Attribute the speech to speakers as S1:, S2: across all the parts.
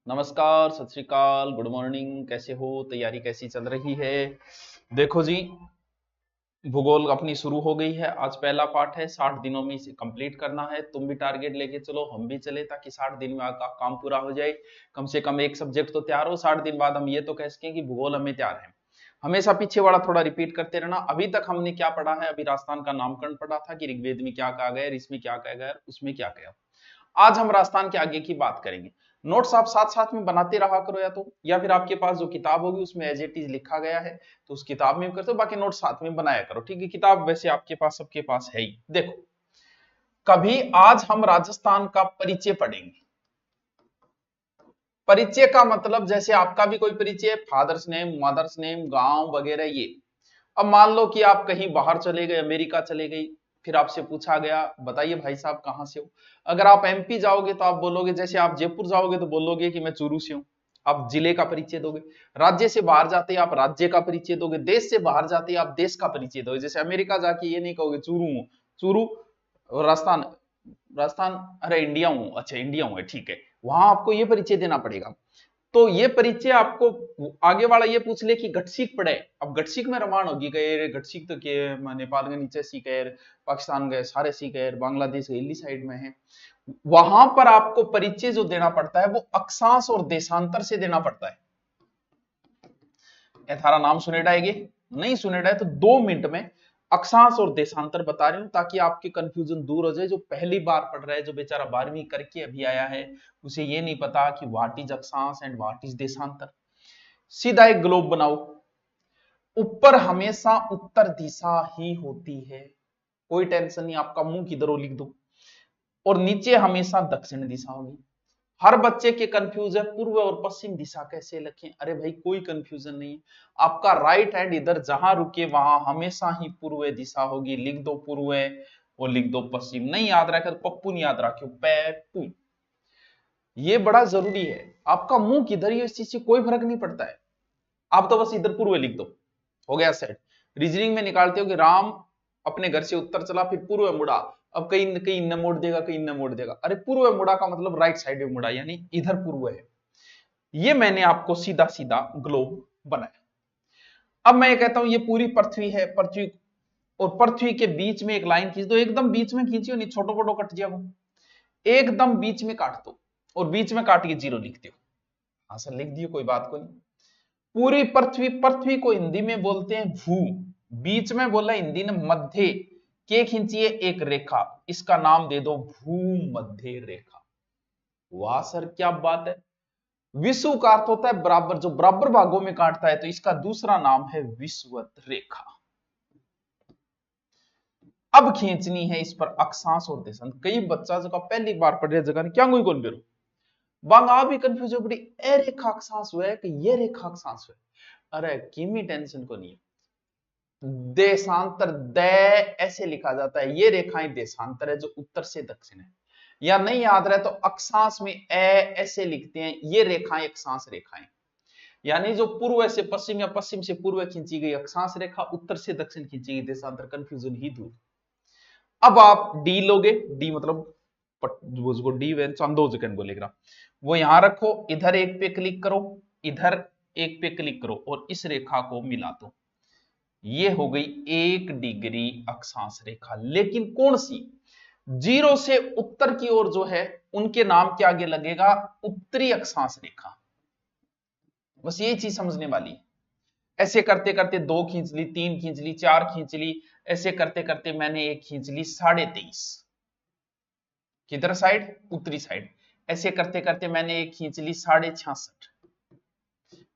S1: नमस्कार, सत श्री अकाल, गुड मॉर्निंग। कैसे हो? तैयारी कैसी चल रही है? देखो जी, भूगोल अपनी शुरू हो गई है। आज पहला पार्ट है, 60 दिनों में इसे कंप्लीट करना है। तुम भी टारगेट लेके चलो, हम भी चले, ताकि 60 दिन में आपका काम पूरा हो जाए। कम से कम एक सब्जेक्ट तो तैयार हो। 60 दिन बाद हम ये तो कह सकें कि भूगोल हमें तैयार है। हमेशा पीछे वाला थोड़ा रिपीट करते रहना। अभी तक हमने क्या पढ़ा है? अभी राजस्थान का नामकरण पढ़ा था कि ऋग्वेद में क्या कहा गया, इसमें क्या कहा गया, उसमें क्या कहा। आज हम राजस्थान के आगे की बात करेंगे। नोट्स आप साथ साथ में बनाते रहा करो, या फिर आपके पास जो किताब होगी उसमें एज इट इज लिखा गया है तो उस किताब में भी करते हो, बाकी नोट्स साथ में बनाया करो। ठीक है, किताब वैसे आपके पास सबके पास है ही। देखो, कभी आज हम राजस्थान का परिचय पढ़ेंगे। परिचय का मतलब जैसे आपका भी कोई परिचय, फादर्स नेम, मदर्स नेम, गांव वगैरह ये। अब मान लो कि आप कहीं बाहर चले गए, अमेरिका चले गई, फिर आपसे पूछा गया बताइए भाई साहब कहां से हो। अगर आप एमपी जाओगे तो आप बोलोगे, जैसे आप जयपुर जाओगे तो बोलोगे कि मैं चूरू से हूं। आप जिले का परिचय दोगे। राज्य से बाहर जाते आप राज्य का परिचय दोगे। देश से बाहर जाते आप देश का परिचय दोगे। जैसे अमेरिका जाके ये नहीं कहोगे चूरू हूं, चूरू राजस्थान, राजस्थान, अरे इंडिया हूं, अच्छा इंडिया हूं, ठीक है। वहां आपको ये परिचय देना पड़ेगा। तो ये परिचय आपको आगे वाला ये पूछ ले कि गटसीक पड़े, अब गटसीक में रमान होगी गए, गटसीक तो के नेपाल के नीचे सीख है, पाकिस्तान गए सारे सीख है, बांग्लादेश हिली साइड में है। वहां पर आपको परिचय जो देना पड़ता है वो अक्षांश और देशांतर से देना पड़ता है। थारा नाम सुनेड़ा है? नहीं सुनेड़ा है तो 2 मिनट में अक्षांश और देशांतर बता रही हूं, ताकि आपकी कंफ्यूजन दूर हो जाए। जो पहली बार पढ़ रहा है, जो बेचारा 12वीं करके अभी आया है, उसे ये नहीं पता कि व्हाट इज अक्षांश एंड व्हाट इज देशांतर। सीधा एक ग्लोब बनाओ। ऊपर हमेशा उत्तर दिशा ही होती है, कोई टेंशन नहीं, आपका मुंह किधर हो लिख दो। और नीचे हमेशा दक्षिण दिशा होगी। हर बच्चे के कंफ्यूज है पूर्व और पश्चिम दिशा कैसे लिखें। अरे भाई कोई कंफ्यूजन नहीं है। आपका राइट हैंड इधर जहां रुके वहां हमेशा ही पूर्व दिशा होगी। लिख दो पूर्व और लिख दो पश्चिम। नहीं याद रखकर पप्पू नहीं याद रखियो, पैपू। ये बड़ा जरूरी है। आपका मुंह किधर ही इस चीज से कोई फर्क नहीं पड़ता है। आप तो बस इधर पूर्व लिख दो, हो गया सेट। रीजनिंग में निकालते हो कि राम अपने घर से उत्तर चला, फिर पूर्व मुड़ा। अब कहीं कहीं न मोड़ देगा, कहीं न मोड़ देगा। अरे पूर्व मुड़ा का मतलब राइट साइड में मुड़ा, यानी इधर पूर्व है। ये मैंने आपको सीधा सीधा ग्लोब बनाया। अब मैं ये कहता हूं ये पूरी पृथ्वी है, पृथ्वी और पृथ्वी के बीच में एक लाइन खींच दो। एकदम बीच में खींचियो नहीं, छोटो छोटो कट जाओ। एकदम बीच में काट दो और बीच में काट के जीरो लिख दो। हाँ सर लिख दियो, कोई बात को नहीं। पूरी पृथ्वी, पृथ्वी को हिंदी में बोलते हैं भू। बीच में बोला हिंदी ने मध्य के खींचिए एक रेखा, इसका नाम दे दो भूमध्य रेखा। वाह सर क्या बात है। विषुव का अर्थ होता है बराबर, जो बराबर भागों में काटता है, तो इसका दूसरा नाम है विषुवत रेखा। अब खींचनी है इस पर अक्षांश और देशांतर। कई बच्चा जो पहली बार पढ़ रहे जगह क्या कोई कौन बेरो बांग आप भी कंफ्यूज हो बड़ी, ए रेखा अक्षांश हुआ कि ये रेखा अक्षांश हुआ। अरे किमी टेंशन को नहीं है। देशांतर दे ऐसे लिखा जाता है, ये रेखाएं देशांतर है जो उत्तर से दक्षिण है। या नहीं याद रहे तो अक्षांश में ए ऐसे लिखते हैं, ये रेखाएं अक्षांश रेखाएं, यानी जो पूर्व से पश्चिम या पश्चिम से पूर्व खींची गई अक्षांश रेखा, उत्तर से दक्षिण खींची गई देशांतर। कंफ्यूजन ही दूर। अब आप डी लोगे, डी मतलब उसको डी वे चंदो सेकंड बोलेगा, वो यहां रखो। इधर एक पे क्लिक करो, इधर एक पे क्लिक करो और इस रेखा को मिला दो। ये हो गई 1 डिग्री अक्षांश रेखा। लेकिन कौन सी? जीरो से उत्तर की ओर जो है उनके नाम के आगे लगेगा उत्तरी अक्षांश रेखा। बस ये चीज समझने वाली है। ऐसे करते करते 2 खींच ली, 3 खींच ली, 4 खींच ली। ऐसे करते करते मैंने एक खींच ली 23.5, किधर साइड? उत्तरी साइड। ऐसे करते करते मैंने एक खींच ली 66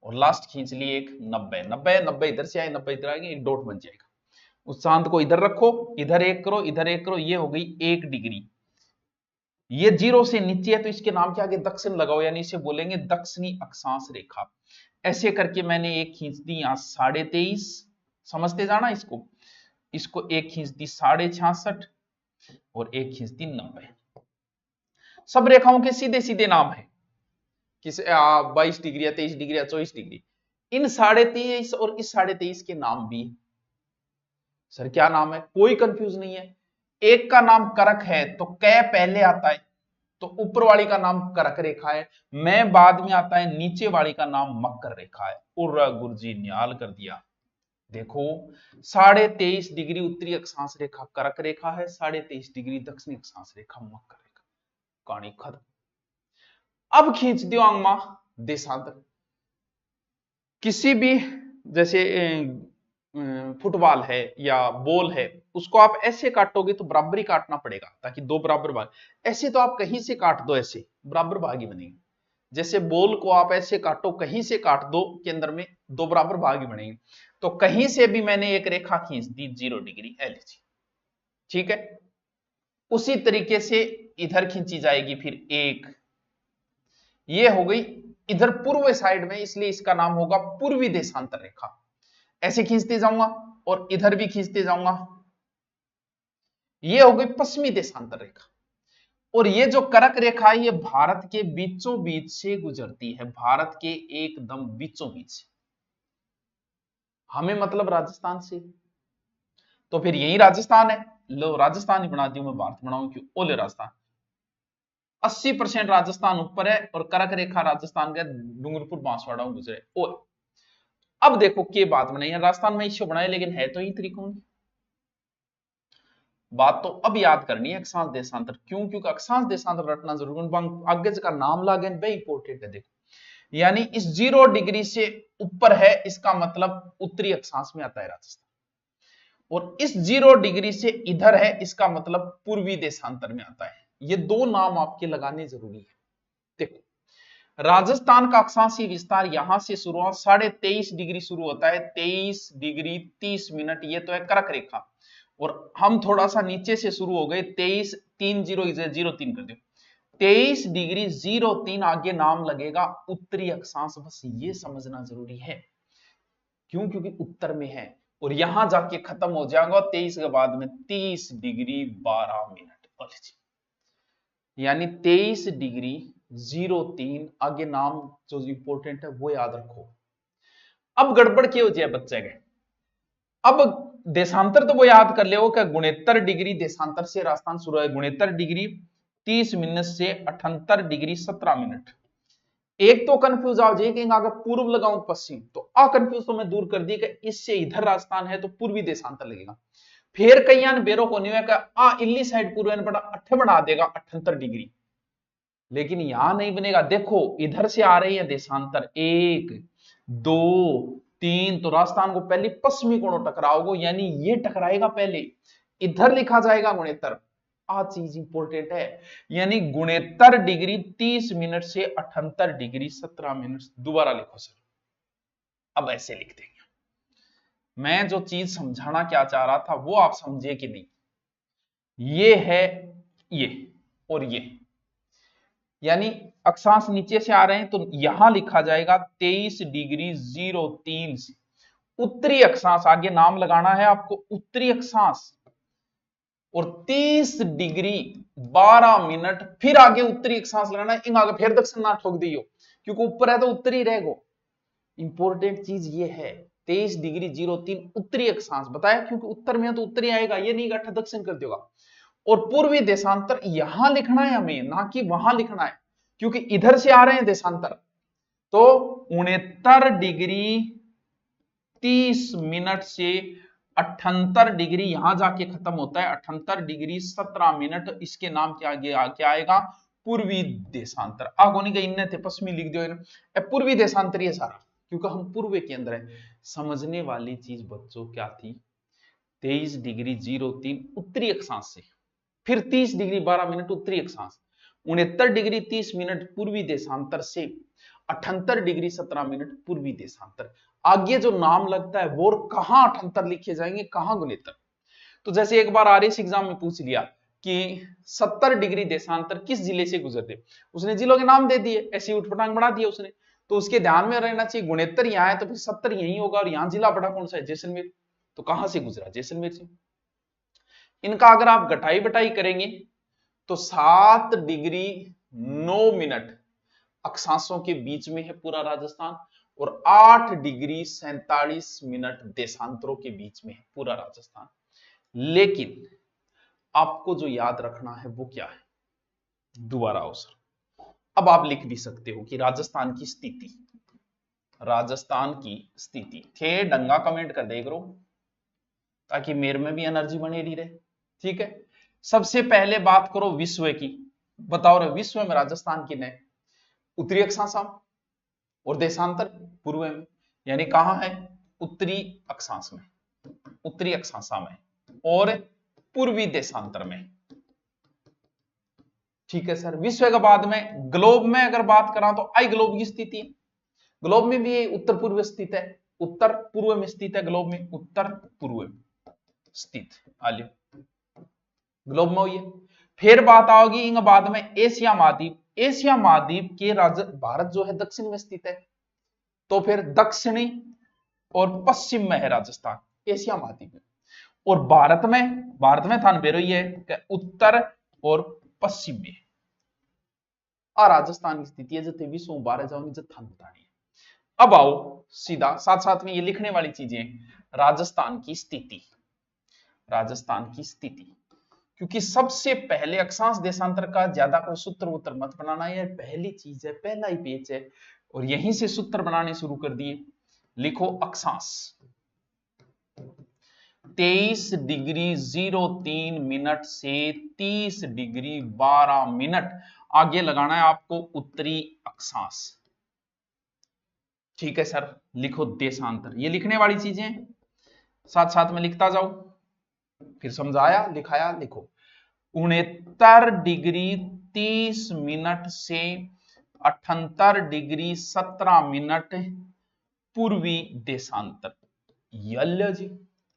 S1: और लास्ट खींच ली एक 90। 90 90 इधर से आए, 90 इधर आएंगे, एक डॉट बन जाएगा। उस चांद को इधर रखो, इधर एक करो, इधर एक करो, ये हो गई 1 डिग्री। ये जीरो से नीचे है तो इसके नाम के आगे दक्षिण लगाओ, यानी इसे बोलेंगे दक्षिणी अक्षांश रेखा। ऐसे करके मैंने एक खींच दी यहां 23.5, समझते जाना इसको। इसको एक खींच दी 66 और एक खींच दी 90। सब रेखाओं के सीधे सीधे नाम है, किस 22 डिग्री या 23 डिग्री या 24 डिग्री। इन 23.5 और इस 23.5 के नाम भी। सर क्या नाम है? कोई कंफ्यूज नहीं है। एक का नाम करक है तो कै पहले आता है, तो ऊपर वाली का नाम करक रेखा है, मैं बाद में आता है नीचे वाली का नाम मकर रेखा है। उर्रा गुरुजी न्याल कर दिया। देखो 23.5 डिग्री उत्तरी अक्षांश रेखा करक रेखा है, 23.5 डिग्री दक्षिणी अक्षांश रेखा मकर रेखा। कहानी खत्म। अब खींच दियो आंगमा देशांतर। किसी भी जैसे फुटबॉल है या बॉल है, उसको आप ऐसे काटोगे तो बराबर ही काटना पड़ेगा ताकि दो बराबर भाग। ऐसे तो आप कहीं से काट दो, ऐसे बराबर भाग ही बनेंगे। जैसे बॉल को आप ऐसे काटो, कहीं से काट दो के अंदर में दो बराबर भाग ही बनेंगे। तो कहीं से भी मैंने एक रेखा खींच दी 0 डिग्री LHC, ठीक है। उसी तरीके से इधर खींची जाएगी फिर एक, ये हो गई इधर पूर्व साइड में, इसलिए इसका नाम होगा पूर्वी देशांतर रेखा। ऐसे खींचते जाऊंगा और इधर भी खींचते जाऊंगा, ये हो गई पश्चिमी देशांतर रेखा। और ये जो करक रेखा है ये भारत के बीचों बीच से गुजरती है, भारत के एकदम बीचों बीच से। हमें मतलब राजस्थान से, तो फिर यही राजस्थान है। लो राजस्थान ही बना दियो, मैं भारत बनाऊं क्यों? ओले राजस्थान 80% राजस्थान ऊपर है और करक रेखा राजस्थान का डूंगरपुर बांसवाड़ा गुजरे। और अब देखो के बात बनाई है, राजस्थान में इश्यू बनाए लेकिन है तो ही त्रिकोण। बात तो अब याद करनी है अक्षांश देशांतर, क्यों? क्योंकि अक्षांश देशांतर रटना जरूर, आगे का नाम लागे वे इंपोर्टेंट है। देखो यानी इस 0 डिग्री से ऊपर है, इसका मतलब उत्तरी अक्षांश में आता है राजस्थान, और इस 0 डिग्री से इधर है, इसका मतलब पूर्वी देशांतर में आता है। ये दो नाम आपके लगाने जरूरी है। देखो राजस्थान का अक्षांशीय विस्तार यहां से शुरू हुआ, 23.5 डिग्री शुरू होता है, 23 डिग्री 30 मिनट, ये तो है करक रेखा। और हम थोड़ा सा नीचे से शुरू हो गए, 23.30 कर दो, 23 डिग्री 03 आगे नाम लगेगा उत्तरी अक्षांश। बस ये समझना जरूरी है, क्यों? क्योंकि उत्तर में है और यहां जाके खत्म हो जाएगा 23 के बाद में 30 डिग्री 12 मिनट, यानी 23 डिग्री 03 आगे नाम जो इंपोर्टेंट है वो याद रखो। अब गड़बड़ क्या हो जाए बच्चे के, अब देशांतर तो वो याद कर ले कि 69 डिग्री देशांतर से राजस्थान शुरू है, 69 डिग्री 30 मिनट से 78 डिग्री 17 मिनट। एक तो कंफ्यूज आ जाए कि अगर पूर्व लगाऊं पश्चिम, तो आ कंफ्यूज तो मैं दूर कर दी कि इससे इधर राजस्थान है तो पूर्वी देशांतर लगेगा। फिर कई बेरो को नहीं है आ इल्ली साइड पूर्व बड़ा 8 बना देगा 78 डिग्री, लेकिन यहां नहीं बनेगा। देखो इधर से आ रही है देशांतर 1 2 3, तो राजस्थान को पहले पश्चिमी कोणों टकराओगे, यानी ये टकराएगा पहले, इधर लिखा जाएगा 69। आ चीज इंपोर्टेंट है, यानी 69 डिग्री 30 मिनट से 78 डिग्री 17 मिनट। दोबारा लिखो सर, अब ऐसे लिख देंगे। मैं जो चीज समझाना क्या चाह रहा था वो आप समझे कि नहीं? ये है ये और ये, यानी अक्षांश नीचे से आ रहे हैं तो यहां लिखा जाएगा 23 डिग्री 03 से उत्तरी अक्षांश, आगे नाम लगाना है आपको उत्तरी अक्षांश, और 30 डिग्री 12 मिनट फिर आगे उत्तरी अक्षांश लगाना है, इन आगे फिर दक्षिण ना ठोक दियो, क्योंकि ऊपर है तो उत्तरी रहेगा। इंपॉर्टेंट चीज ये है 23 डिग्री 03 उत्तरी अक्षांश बताया, क्योंकि उत्तर में है तो उत्तरी आएगा, ये नहीं गठा दक्षिण कर देगा। और पूर्वी देशांतर यहां लिखना है हमें, ना कि वहां लिखना है, क्योंकि इधर से आ रहे हैं देशांतर। तो 69 डिग्री 30 मिनट से 78 डिग्री यहां जाके खत्म होता है, 78 डिग्री 17 मिनट, इसके नाम के आगे क्या आएगा? पूर्वी देशांतर। आगो नहीं इनने थे पश्चिमी लिख दियो, पूर्वी देशांतर ये सारा, क्योंकि हम पूर्व के अंदर है। समझने वाली चीज बच्चों क्या थी? 23 डिग्री 03 उत्तरी अक्षांश से, फिर 30 डिग्री 12 मिनट उत्तरी अक्षांश, 69 डिग्री 30 मिनट पूर्वी देशांतर से 78 डिग्री 17 मिनट पूर्वी देशांतर। आगे जो नाम लगता है वो कहां 78 लिखे जाएंगे, कहां 69। तो जैसे एक बार आरएस एग्जाम में पूछ लिया कि 70 डिग्री देशांतर किस जिले से गुजरते, उसने जिलों के नाम दे दिए, ऐसी उठपटांग बढ़ा दिया उसने, तो उसके ध्यान में रहना चाहिए 69 यहां है तो फिर 70 यही होगा, और यहां जिला बड़ा कौन सा है? जैसलमेर। तो कहां से गुजरा? जैसलमेर से। इनका अगर आप घटाई बटाई करेंगे तो 7 डिग्री 9 मिनट अक्षांशों के बीच में है पूरा राजस्थान, और 8 डिग्री 47 मिनट देशांतरों के बीच में है पूरा राजस्थान। लेकिन आपको जो याद रखना है वो क्या है? दोबारा आओ सर। अब आप लिख भी सकते हो कि राजस्थान की स्थिति, राजस्थान की स्थिति थे डंगा कमेंट कर दे करो ताकि मेरे में भी एनर्जी बनी रही रहे। ठीक है, सबसे पहले बात करो विश्व की। बताओ रे विश्व में राजस्थान की ने उत्तरी अक्षांश और देशांतर पूर्व में, यानी कहां है? उत्तरी अक्षांश में, उत्तरी अक्षांशा में और पूर्वी देशांतर में। ठीक है सर। विश्व के बाद में ग्लोब में अगर बात करा तो आई ग्लोब की स्थिति है। ग्लोब में भी उत्तर पूर्व स्थित है, उत्तर पूर्व में स्थित है ग्लोब में, उत्तर पूर्व स्थित आलियो ग्लोब में हुई है। फिर बात आओगी इन बाद में एशिया महाद्वीप। एशिया महाद्वीप के राज्य भारत जो है दक्षिण में स्थित है, तो फिर दक्षिणी और पश्चिम में है राजस्थान एशिया महाद्वीप में। और भारत में थान बेरो ये है उत्तर और पश्चिम में। और राजस्थान की स्थिति है जब विश्व बारह जाओ जब थान बतानी है। अब आओ सीधा साथ साथ में ये लिखने वाली चीजें, राजस्थान की स्थिति, राजस्थान की स्थिति, क्योंकि सबसे पहले अक्षांश देशांतर का ज्यादा कोई सूत्र उत्तर मत बनाना, है पहली चीज है, पहला ही पेज है और यहीं से सूत्र बनाने शुरू कर दिए। लिखो अक्षांश 23 डिग्री 03 मिनट से 30 डिग्री 12 मिनट आगे लगाना है आपको उत्तरी अक्षांश। ठीक है सर। लिखो देशांतर, ये लिखने वाली चीजें साथ साथ में लिखता जाओ, फिर समझाया लिखाया लिखो। 69 डिग्री 30 मिनट से 78 डिग्री 17 मिनट पूर्वी देशांतर। यल्लो जी,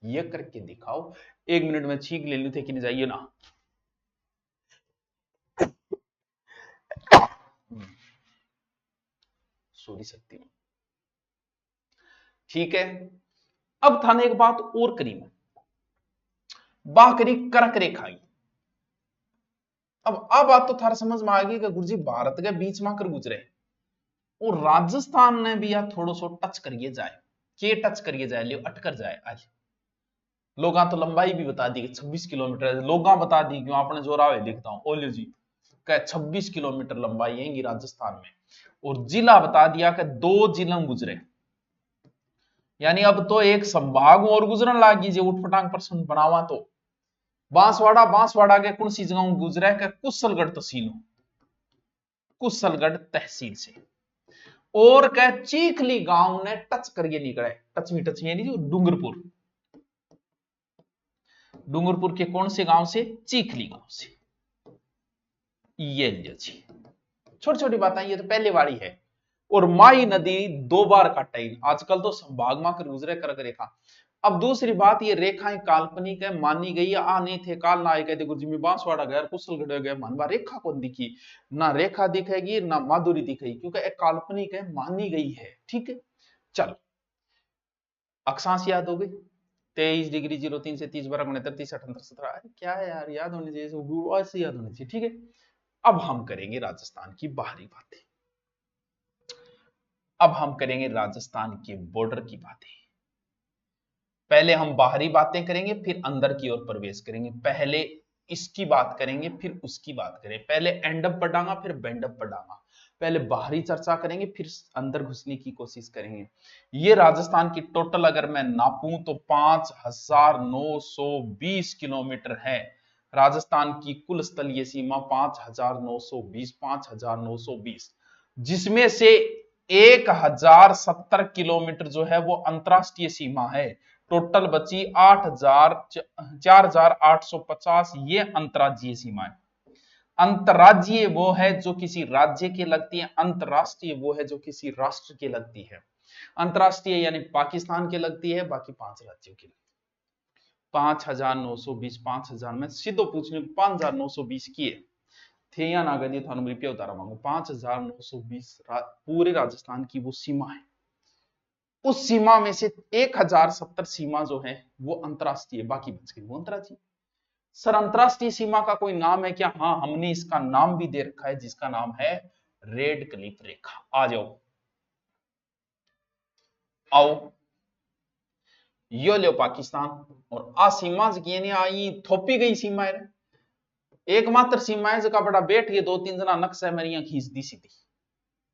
S1: ये करके दिखाओ। 1 मिनट में छींक ले ली थे कि नहीं, जाइए ना। सॉरी सकती हूं। ठीक है, अब थाने एक बात और करी मैं, बाकरी कर्क रेखा। अब आ बात तो थारा समझ में आ गई कि गुरुजी भारत के बीच में कर गुजरे और राजस्थान ने भी यार थोड़ा सो टच करिए जाए, के टच करिए जाए, लियो अटकर जाए। आज लोगा तो लंबाई भी बता दी 26 किलोमीटर, लोगा बता दी क्यों आपने जोरावे लिखता हूं ओलियो जी कह 26 किलोमीटर लंबाई है राजस्थान में, और जिला बता दिया कि 2 जिला गुजरे, यानी अब तो एक संभाग और गुजरन लागी जो उठपटांग प्रश्न बनावा। तो बांसवाड़ा के कौन सी जगह गुजरा है? कुशलगढ़ तहसील, कुशलगढ़ तहसील से। और कह चीखली गांव ने टच करके निकले, टच यानी जो डूंगरपुर, डूंगरपुर के कौन से गांव से? चीखली गांव से। ये जी छोटी छोटी बातें, ये तो पहले वाली है। और माई नदी 2 बार काटा, आजकल तो संभाग में कर गुजरे कर रेखा। अब दूसरी बात, ये रेखाएं काल्पनिक है, मानी गई है। आ नहीं थे काल ना आए कहते गुरुजी में बांसवाड़ा गया कुशलगढ़ गया, मानवा रेखा कौन दिखी ना, रेखा दिखेगी ना माधुरी दिखेगी, क्योंकि एक काल्पनिक है, मानी गई है। ठीक है, चल अक्षांश याद हो गई 23 डिग्री 03 से 30 12 69 30 78 17। अरे क्या है यार, याद होनी चाहिए, ऐसे याद होनी चाहिए। ठीक है, अब हम करेंगे राजस्थान की बाहरी बातें, अब हम करेंगे राजस्थान के बॉर्डर की बातें। पहले हम बाहरी बातें करेंगे फिर अंदर की ओर प्रवेश करेंगे। पहले इसकी बात करेंगे फिर उसकी बात करेंगे, पहले एंड अप पढ़ांगा फिर बैंड अप पढ़ांगा। पहले बाहरी चर्चा करेंगे फिर अंदर घुसने की कोशिश करेंगे। ये राजस्थान की टोटल अगर मैं नापूं तो 5920 किलोमीटर है। राजस्थान की कुल स्थलीय सीमा 5920, 5920, जिसमें से 1070 किलोमीटर जो है वो अंतरराष्ट्रीय सीमा है। टोटल बची 4850, ये अंतरराज्यीय सीमा है। अंतरराज्यीय वो है जो किसी राज्य की लगती है, अंतरराष्ट्रीय वो है जो किसी राष्ट्र की लगती है। अंतरराष्ट्रीय यानी पाकिस्तान की लगती है, बाकी 5 राज्यों की लगती है। 5920, 5000 में सीधो पूछने 5920 किए थे या ना गए थानू रुपया उतारा मांगो। 5920 पूरे राजस्थान की वो सीमा है। उस सीमा में से 1070 सीमा जो है वो अंतरराष्ट्रीय, बाकी बच गई वो अंतरराज्यीय। सर अंतरराष्ट्रीय सीमा का कोई नाम है क्या? हाँ, हमने इसका नाम भी दे रखा है जिसका नाम है रेड क्लिफ रेखा। आ जाओ, आओ, यो लो पाकिस्तान और आ सीमा आई थोपी गई सीमा है। एकमात्र सीमा है जगह बड़ा बैठ गए 2-3 जना नक्शा मेरिया खींच दी सीधी,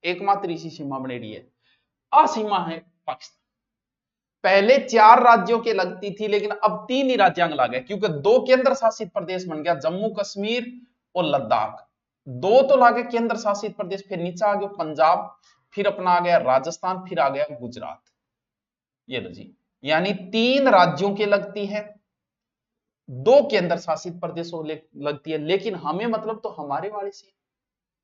S1: एकमात्र इसी सीमा बने रही है। आ सीमा है पाकिस्तान। पहले 4 राज्यों के लगती थी लेकिन अब 3 ही राज्यांग ला गए क्योंकि 2 केंद्र शासित प्रदेश बन गया, जम्मू कश्मीर और लद्दाख। 2 तो लागे केंद्र शासित प्रदेश, फिर नीचे आ गया पंजाब, फिर अपना आ गया राजस्थान, फिर आ गया गुजरात। ये लो जी, यानी 3 राज्यों के लगती है, 2 केंद्र शासित प्रदेशों लगती है, लेकिन हमें मतलब तो हमारे वाले से।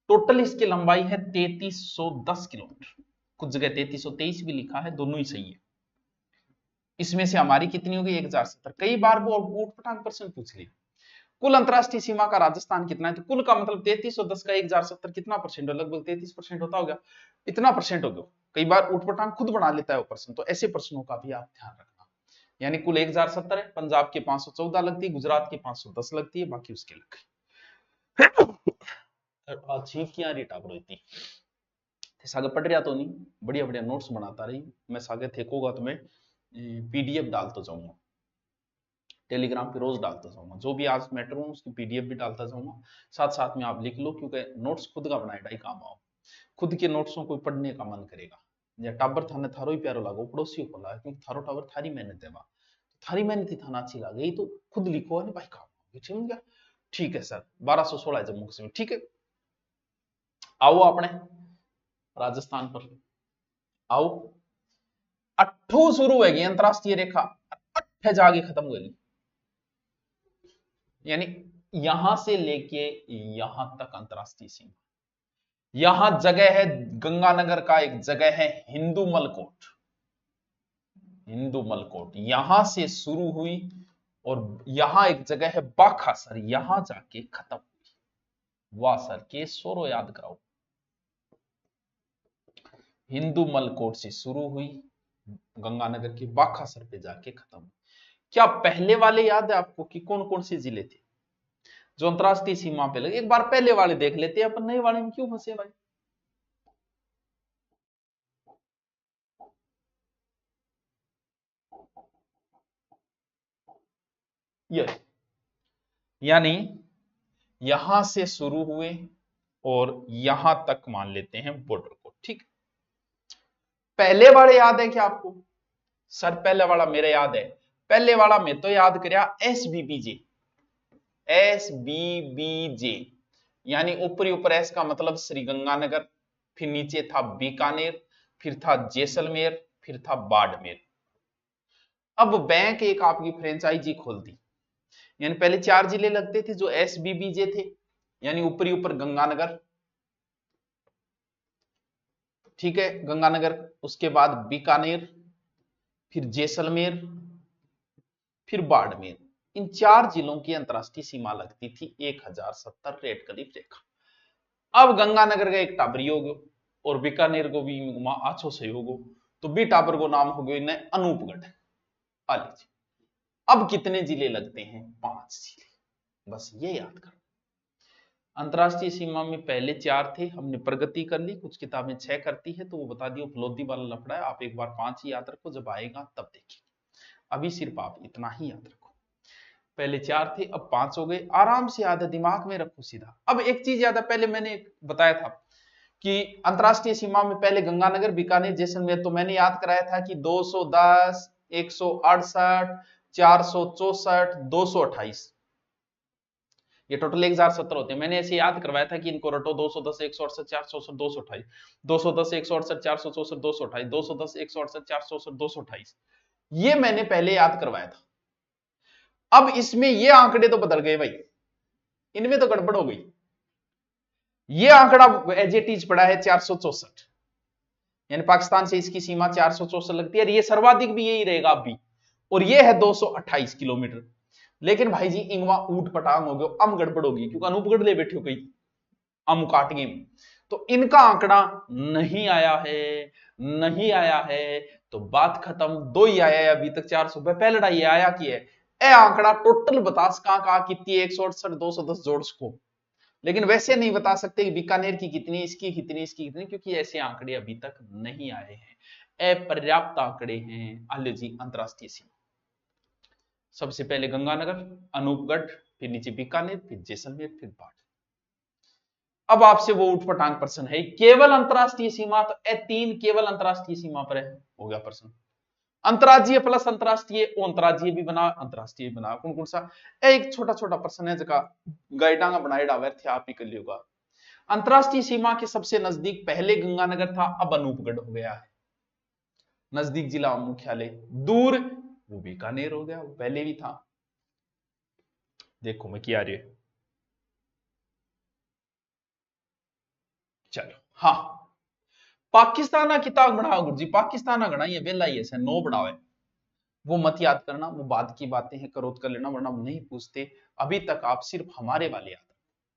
S1: टोटल इसकी लंबाई है 3310 किलोमीटर, कुछ जगह 3323 भी लिखा है, दोनों ही सही है। इसमें से हमारी कितनी होगी 1070। कई बार वो ऊटपटांग प्रश्न पूछ लिया, कुल अंतरराष्ट्रीय सीमा का राजस्थान कितना है, तो कुल का मतलब 3310 का 1070 कितना परसेंट है, लगभग 33% होता होगा, इतना परसेंट हो गया। कई बार ऊटपटांग खुद बना लेता है वो प्रश्न, तो ऐसे प्रश्नों का भी आप ध्यान रखना। यानी कुल 1070 है, पंजाब के 514 लगती है, गुजरात के 510 लगती है, बाकी उसके लग गई। सागे पढ़ रहा तो नहीं, बढ़िया बढ़िया नोट्स बनाता रही, मैं सागे थेकूंगा तो मैं पीडीएफ डालता जाऊंगा, टेलीग्राम पे रोज डालता जाऊंगा, जो भी आज मैटर हो उसकी पीडीएफ भी डालता जाऊंगा, साथ साथ में आप लिख लो, क्योंकि नोट्स खुद का बनाएगा ही काम आओ, खुद के नोट्सों को पढ़ने का मन करेगा। या टाबर थाने थारो ही प्यारो लागो, पड़ोसियों को लागे, क्योंकि थारो टाबर थारी मेहनत है, थारी मेहनत ही थाना अच्छी लागे, तो खुद लिखो है भाई काम समझ गया। ठीक है सर, 1216 जम्मू कश्मीर, ठीक है। आओ अपने राजस्थान पर आओ, अट्ठू शुरू है अंतरराष्ट्रीय रेखा, अट्ठ जाके खत्म हो गई, यानी यहां से लेके यहां तक अंतरराष्ट्रीय सीमा। यहां जगह है गंगानगर का, एक जगह है हिंदू मलकोट, हिंदू मलकोट यहां से शुरू हुई, और यहां एक जगह है बाखासर, यहां जाके खत्म हुई। वाह सर, के सोरो याद कराओ, हिंदू मलकोट से शुरू हुई, गंगानगर के बाखासर पे जाके खत्म हुई। क्या पहले वाले याद है आपको कि कौन कौन से जिले थे जो अंतरराष्ट्रीय सीमा पे लगे? एक बार पहले वाले देख लेते हैं, अपन नए वाले में क्यों फंसे भाई। ये यानी यहां से शुरू हुए और यहां तक मान लेते हैं बॉर्डर को, ठीक। पहले वाले याद है क्या आपको? सर पहले वाला मेरे याद है, पहले वाला मैं तो याद करया SBBJ, SBBJ यानी ऊपरी ऊपर एस का मतलब श्रीगंगानगर, फिर नीचे था बीकानेर, फिर था जैसलमेर, फिर था बाड़मेर। अब बैंक एक आपकी फ्रेंचाइजी खोल दी, यानी पहले 4 जिले लगते थे जो SBBJ थे, यानी ऊपरी ऊपर गंगानगर, ठीक है गंगानगर, उसके बाद बीकानेर, फिर जैसलमेर, फिर बाड़मेर। इन 4 जिलों की अंतरराष्ट्रीय सीमा लगती थी 1070 रेड करीब रेखा। अब गंगानगर का एक टाबरी हो गयो और बीकानेर को भी आछो सहयोग हो, तो बी टाबर को नाम हो गयो इन्हें अनूपगढ़। अब कितने जिले लगते हैं? 5 जिले, बस ये याद कर। अंतरराष्ट्रीय सीमा में पहले 4 थे, हमने प्रगति कर ली, कुछ किताबें 6 करती है तो वो बता दियो, फलोदी वाला लफड़ा है, आप एक बार 5 ही याद रखो, जब आएगा तब देखिए। अभी सिर्फ आप इतना ही याद रखो, पहले 4 थे अब 5 हो गए, आराम से याद है, दिमाग में रखो सीधा। अब एक चीज याद है, पहले मैंने बताया था कि अंतरराष्ट्रीय सीमा में पहले गंगानगर, बीकानेर, जैसलमेर, तो मैंने याद कराया था कि 210, 168, 464, 228, ये टोटल 1070 होते हैं। मैंने ऐसे याद करवाया था कि इनको रटो, 210, 168, 464, 228, 210, 168, 464, 228, 210, 168, 464, 228, ये मैंने पहले याद करवाया था। अब इसमें ये आंकड़े तो बदल गए भाई, इनमें तो गड़बड़ हो गई। ये आंकड़ा एज इट इज पड़ा है 464, यानी पाकिस्तान से इसकी सीमा 464 लगती है, और ये सर्वाधिक भी यही रहेगा अब भी, और ये है 228 किलोमीटर। लेकिन भाई जी इंगवा ऊट पटांग हो गयो, अम गड़बड़ होगी, क्योंकि अनूपगढ़ ले बैठे हो गई, अम काट गए, तो इनका आंकड़ा नहीं आया है, नहीं आया है, तो बात खत्म। 2 ही आया है अभी तक 400 पहले ये आया कि है ए आंकड़ा टोटल बता कहा कितनी 168, 210 जोड़ सको, लेकिन वैसे नहीं बता सकते कि बीकानेर की कितनी, इसकी कितनी, इसकी कितनी, क्योंकि ऐसे आंकड़े अभी तक नहीं आए हैं, अपर्याप्त आंकड़े हैं। आलो जी अंतरराष्ट्रीय सीमा, सबसे पहले गंगानगर, अनूपगढ़, फिर नीचे बीकानेर, फिर जैसलमेर, फिर बाढ़। अब आपसे वो उठपटांग प्रश्न है, केवल अंतरराष्ट्रीय सीमा, तो ए3 केवल अंतरराष्ट्रीय सीमा पर है, हो गया प्रश्न। अंतरराज्यीय प्लस अंतरराष्ट्रीय, अंतरराज्यीय भी बना अंतरराष्ट्रीय भी बना, कौन कौन सा? एक छोटा छोटा प्रश्न है जगह गाइडांगा बनाए डावे थे, आप ही कर लियोगा। अंतरराष्ट्रीय सीमा के सबसे नजदीक पहले गंगानगर था, अब अनूपगढ़ हो गया है नजदीक जिला मुख्यालय। दूर वो बीकानेर हो गया, वो पहले भी था। देखो मैं क्या रही, चलो हाँ, पाकिस्तान किताब बढ़ाओ गुरु जी, पाकिस्तान गणा ये बेला ही ऐसे नो बढ़ावे, वो मत याद करना, वो बाद की बातें हैं, करोत कर लेना, वरना नहीं पूछते। अभी तक आप सिर्फ हमारे वाले याद,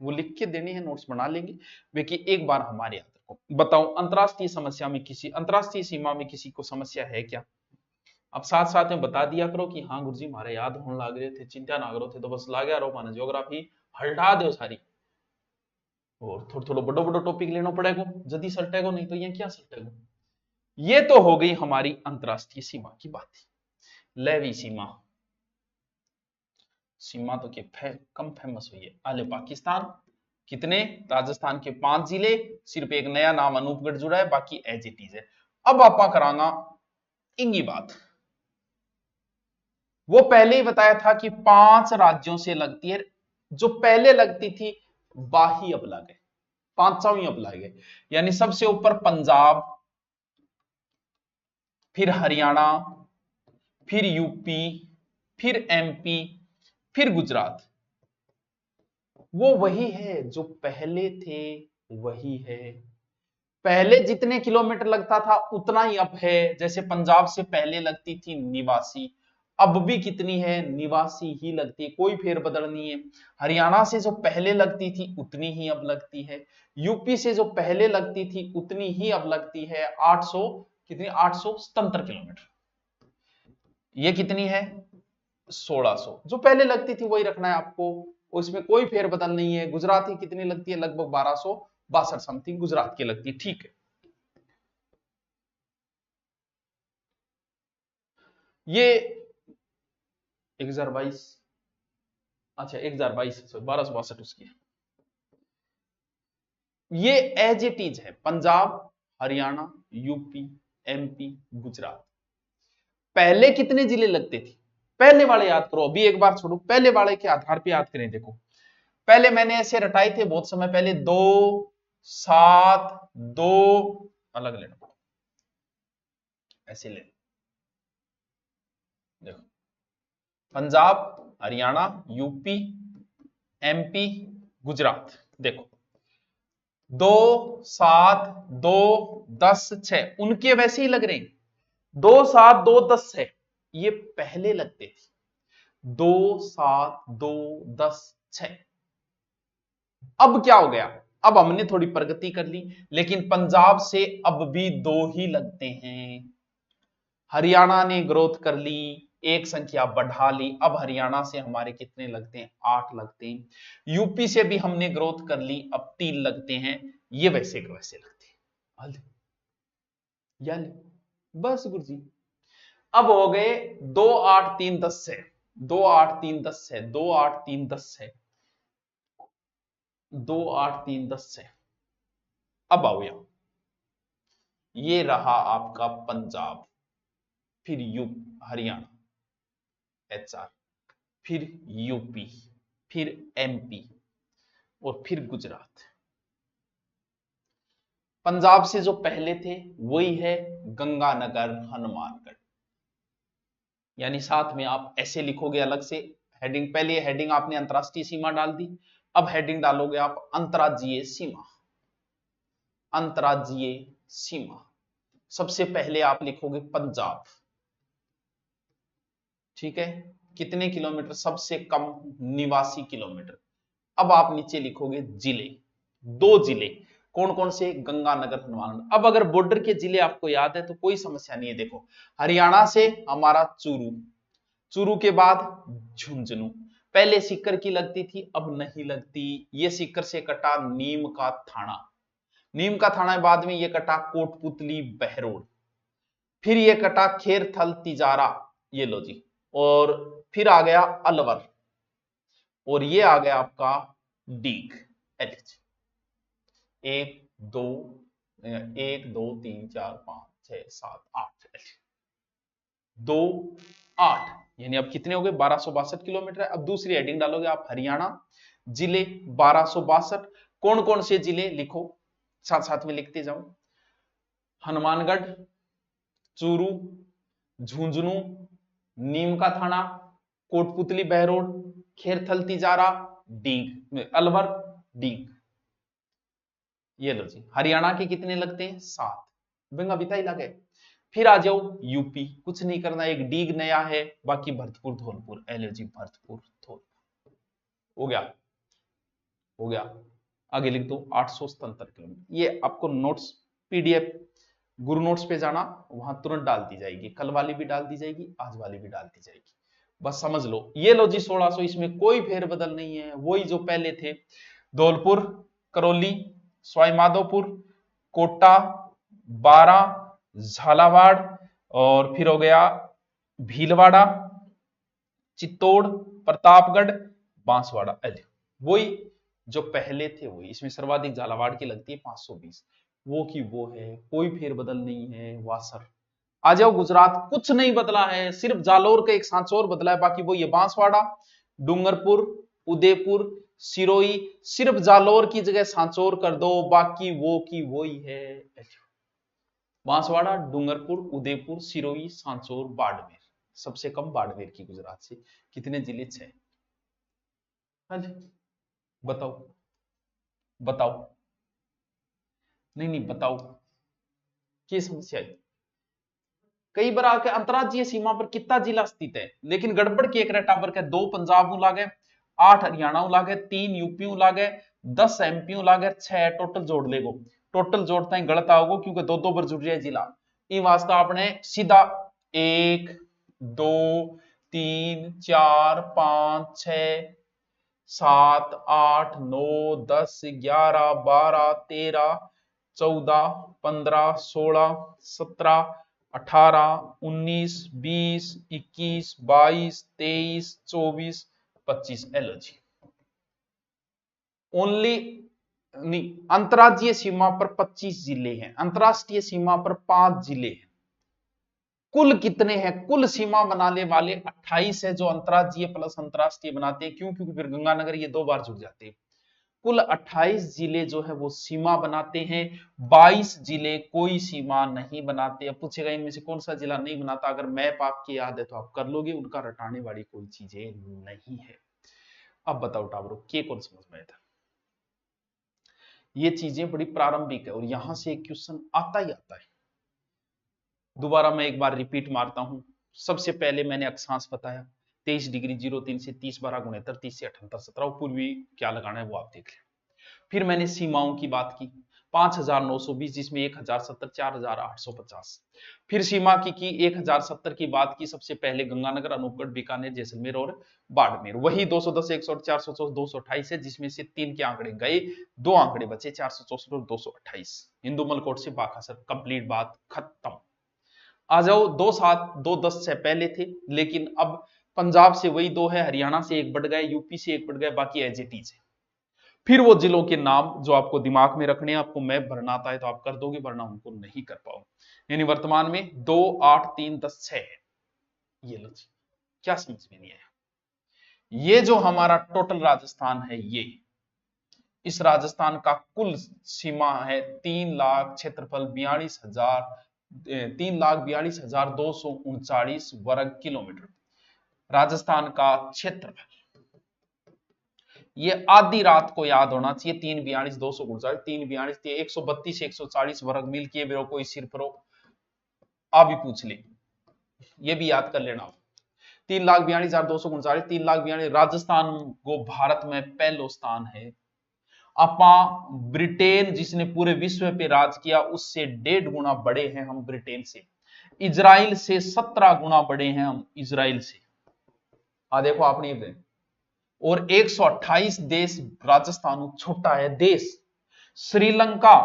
S1: वो लिख के देने हैं, नोट्स बना लेंगे, लेकिन एक बार हमारे याद रखो। बताओ अंतरराष्ट्रीय समस्या में किसी अंतरराष्ट्रीय सीमा में किसी को समस्या है क्या? अब साथ साथ में बता दिया करो कि हाँ गुरुजी हमारे याद होने लग रहे थे, चिंता ना करो थे, तो बस लागे रहो माना ज्योग्राफी हल्टा दो सारी, और थोड़ा थोड़ा बड़ो बड़ो टॉपिक लेना पड़ेगा, जल्दी सल्टेगो, नहीं तो ये क्या सल्टेगो। ये तो हो गई हमारी अंतरराष्ट्रीय सीमा की बात। लेवी सीमा, सीमा तो कम फेमस हुई है, आले पाकिस्तान कितने, राजस्थान के 5 जिले, सिर्फ एक नया नाम अनूपगढ़ जुड़ा है, बाकी एज इट इज है। अब आपा करांगा इंगी बात, वो पहले ही बताया था कि 5 राज्यों से लगती है, जो पहले लगती थी बाही अब लगे, 5वां अब लगे, यानी सबसे ऊपर पंजाब, फिर हरियाणा, फिर यूपी, फिर एमपी, फिर गुजरात। वो वही है जो पहले थे, वही है। पहले जितने किलोमीटर लगता था उतना ही अब है, जैसे पंजाब से पहले लगती थी निवासी, अब भी कितनी है, निवासी ही लगती है, कोई फेरबदल नहीं है। हरियाणा से जो पहले लगती थी उतनी ही अब लगती है, यूपी से जो पहले लगती थी उतनी ही अब लगती है, 800 कितनी, 877 किलोमीटर। ये कितनी है, 1600, जो पहले लगती थी वही रखना है आपको, उसमें कोई फेरबदल नहीं है। गुजरात की कितनी लगती है, लगभग 1262 समथिंग गुजरात की लगती है, ठीक है। ये 1022, अच्छा 1022, 1262 उसकी, ये एज इट इज है, पंजाब, हरियाणा, यूपी, एमपी, गुजरात। पहले कितने जिले लगते थे, पहले वाले याद करो, अभी एक बार छोड़ो, पहले वाले के आधार पे याद करें। देखो पहले मैंने ऐसे रटाए थे बहुत समय पहले, 2 7 2 अलग लेना पड़ा, ऐसे ले, देखो पंजाब, हरियाणा, यूपी, एमपी, गुजरात। देखो 2 7 2 10 6 उनके वैसे ही लग रहे हैं, 2 7 2 10 6 ये पहले लगते थे, 2 7 2 10 6। अब क्या हो गया, अब हमने थोड़ी प्रगति कर ली, लेकिन पंजाब से अब भी 2 ही लगते हैं। हरियाणा ने ग्रोथ कर ली, एक संख्या बढ़ा ली, अब हरियाणा से हमारे कितने लगते हैं, 8 लगते हैं। यूपी से भी हमने ग्रोथ कर ली, अब 3 लगते हैं, ये वैसे के वैसे लगते हैं। यानी बस गुरुजी, अब हो गए 2 8 3 10 है, 2 8 3 10 है, 2 8 3 10 है, 2 8 3 10 है। अब आओ यहां, ये रहा आपका पंजाब, फिर हरियाणा HR, फिर यूपी, फिर एमपी, और फिर गुजरात। पंजाब से जो पहले थे वही है गंगानगर, हनुमानगढ़, यानी साथ में आप ऐसे लिखोगे अलग से हेडिंग, पहले हेडिंग आपने अंतरराष्ट्रीय सीमा डाल दी, अब हेडिंग डालोगे आप अंतरराज्यीय सीमा। अंतरराज्यीय सीमा सबसे पहले आप लिखोगे पंजाब, ठीक है, कितने किलोमीटर, सबसे कम निवासी किलोमीटर। अब आप नीचे लिखोगे जिले, 2 जिले, कौन कौन से, गंगानगर, हनुमानगढ़। अब अगर बॉर्डर के जिले आपको याद है तो कोई समस्या नहीं है। देखो हरियाणा से हमारा चूरू, चूरू के बाद झुंझुनू, पहले सीकर की लगती थी अब नहीं लगती, ये सीकर से कटा नीम का थाना, नीम का थाना बाद में ये कटा कोटपुतली, बहरोड, फिर ये कटा खेरथल, तिजारा, ये लो जी, और फिर आ गया अलवर, और ये आ गया आपका डीग LH। 1 2 3 4 5 6 7 8 2 8 यानी अब कितने हो गए 1262 किलोमीटर है। अब दूसरी हेडिंग डालोगे आप हरियाणा जिले 1262। कौन कौन से जिले लिखो, साथ साथ में लिखते जाओ। हनुमानगढ़, चूरू, झुंझुनू, नीम का थाना, कोटपुतली बहरोड, खेरथल तिजारा, डीग अलवर डीग। ये लो जी, हरियाणा के कितने लगते हैं 7, बेंगा बिताई लगे। फिर आ जाओ यूपी, कुछ नहीं करना, एक डीग नया है, बाकी भरतपुर धौलपुर एलओजी भरतपुर धौलपुर। हो गया हो गया। आगे लिख दो 877 किलोमीटर। ये आपको नोट्स पीडीएफ गुरु नोट्स पे जाना, वहां तुरंत डाल दी जाएगी, कल वाली भी डाल दी जाएगी, आज वाली भी डाल दी जाएगी, बस समझ लो। ये लो जी 1600, इसमें कोई फेरबदल नहीं है, वही जो पहले थे। धौलपुर, करौली, सवाईमाधोपुर, कोटा, बारा, झालावाड़, और फिर हो गया भीलवाड़ा, चित्तौड़, प्रतापगढ़, बांसवाड़ा। वही जो पहले थे वही। इसमें सर्वाधिक झालावाड़ की लगती है 520, वो की वो है, कोई फेरबदल नहीं है। वासर आ जाओ गुजरात, कुछ नहीं बदला है, सिर्फ जालोर का एक सांचौर बदला है, बाकी वो ये बांसवाड़ा, डूंगरपुर, उदयपुर, सिरोही, सिर्फ जालोर की जगह सांचौर कर दो, बाकी वो की वो ही है। बांसवाड़ा, डूंगरपुर, उदयपुर, सिरोही, सांचौर, बाड़मेर। सबसे कम बाड़मेर की गुजरात से। कितने जिले 6। हाँ जी बताओ बताओ, नहीं बताओ क्या समस्या है। कई बार आके अंतरराज्यीय सीमा पर कितना जिला स्थित है, लेकिन गड़बड़ के एक टावर के 2 पंजाब लागे, 8 हरियाणा लागे, 3 यूपी लागे, 10 एमपी लागे, 6 टोटल जोड़ लेगो। टोटल जोड़ता है गलत आओगे, क्योंकि 2-2 बार जुड़ जाए जिला। इन वास्ते आपने सीधा 1 2 3 4 5 6 7 8 9 10 11 12 13 14 15 16 17 18 19 20 21 22 23 24 25 एलर्जी ओनली। नहीं, अंतरराज्यीय सीमा पर 25 जिले हैं, अंतरराष्ट्रीय सीमा पर 5 जिले हैं। कुल कितने हैं, कुल सीमा बनाने वाले 28 है, जो अंतरराज्यीय प्लस अंतरराष्ट्रीय बनाते हैं। क्यों? क्योंकि फिर गंगानगर ये 2 बार जुड़ जाते हैं। कुल 28 जिले जो है वो सीमा बनाते हैं, 22 जिले कोई सीमा नहीं बनाते। अब पूछेगा इनमें से कौन सा जिला नहीं बनाता, अगर मैप आपकी याद है तो आप कर लोगे, उनका रटाने वाली कोई चीजें नहीं है। अब बताओ टावरों, के कौन समझ में आया था? ये चीजें बड़ी प्रारंभिक है और यहां से एक क्वेश्चन आता ही आता है। दोबारा मैं एक बार रिपीट मारता हूं। सबसे पहले मैंने अक्षांश बताया 23 डिग्री 03 से 30 12 गुणेतर 30 से 78 17, पूर्वी क्या लगाना है वो आप देख लें। फिर मैंने सीमाओं की बात की 5920, जिसमें 1070 4850। फिर सीमा की 1070 की बात की, सबसे पहले गंगानगर, अनूपगढ़, बीकानेर, जैसलमेर और बाड़मेर। वही 210 108 464 228 है, जिसमें से 3 के आंकड़े गए, 2 आंकड़े बचे 464 और 228। हिंदू मलकोट से बाकासर, कंप्लीट बात खत्म। आ जाओ 2-7 2-10 से पहले थे, लेकिन अब पंजाब से वही 2 है, हरियाणा से 1 बढ़ गए, यूपी से 1 बढ़ गए, बाकी एज इट इज है। फिर वो जिलों के नाम जो आपको दिमाग में रखने हैं, आपको मैप भरना आता है तो आप कर दोगे, वरना उनको नहीं कर पाओगे। यानी वर्तमान में 2 8 3 10 6 है। ये लो, क्या समझ में नहीं आया? ये जो हमारा टोटल राजस्थान है, ये इस राजस्थान का कुल सीमा है 3 लाख क्षेत्रफल 3,42,239 वर्ग किलोमीटर राजस्थान का क्षेत्रफल। ये आधी रात को याद होना चाहिए। 3,42,239 3,42 132 140 वर्ग मील किए बेरो कोई सिर पर आ भी पूछ ले, ये भी याद कर लेना। 3,42,239 3,42,000 राजस्थान को भारत में पहलो स्थान है। अपा ब्रिटेन जिसने पूरे विश्व पे राज किया उससे 1.5 गुना बड़े हैं हम ब्रिटेन से। इजराइल से 17 गुना बड़े हैं हम इजराइल से। देखो आपने ये, और 128 देश राजस्थान छोटा है देश। श्रीलंका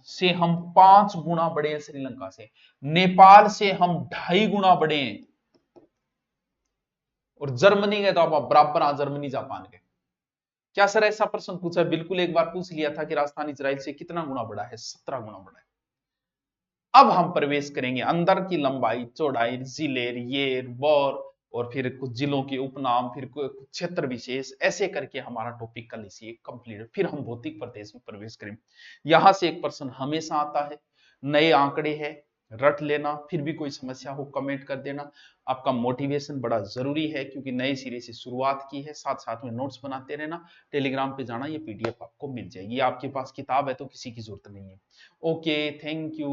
S1: से हम 5 गुना बड़े हैं, श्रीलंका से। नेपाल से हम 2.5 गुना बड़े हैं। और जर्मनी गए तो आप बराबर जर्मनी जापान के। क्या सर ऐसा प्रश्न पूछा? बिल्कुल, एक बार पूछ लिया था कि राजस्थान इजराइल से कितना गुना बड़ा है? 17 गुना बड़ा है। अब हम प्रवेश करेंगे अंदर की लंबाई, चौड़ाई, जिले, येर, बौर और फिर कुछ जिलों के उपनाम, फिर कुछ क्षेत्र विशेष, ऐसे करके हमारा टॉपिक कल इसी कंप्लीट। फिर हम भौतिक प्रदेश में प्रवेश करेंगे। यहां से एक प्रश्न हमेशा आता है, नए आंकड़े हैं, रट लेना। फिर भी कोई समस्या हो कमेंट कर देना। आपका मोटिवेशन बड़ा जरूरी है क्योंकि नए सिरे से शुरुआत की है, साथ साथ में नोट्स बनाते रहना। टेलीग्राम पे जाना, ये पीडीएफ आपको मिल जाएगी। आपके पास किताब है तो किसी की जरूरत नहीं है। Okay, thank you.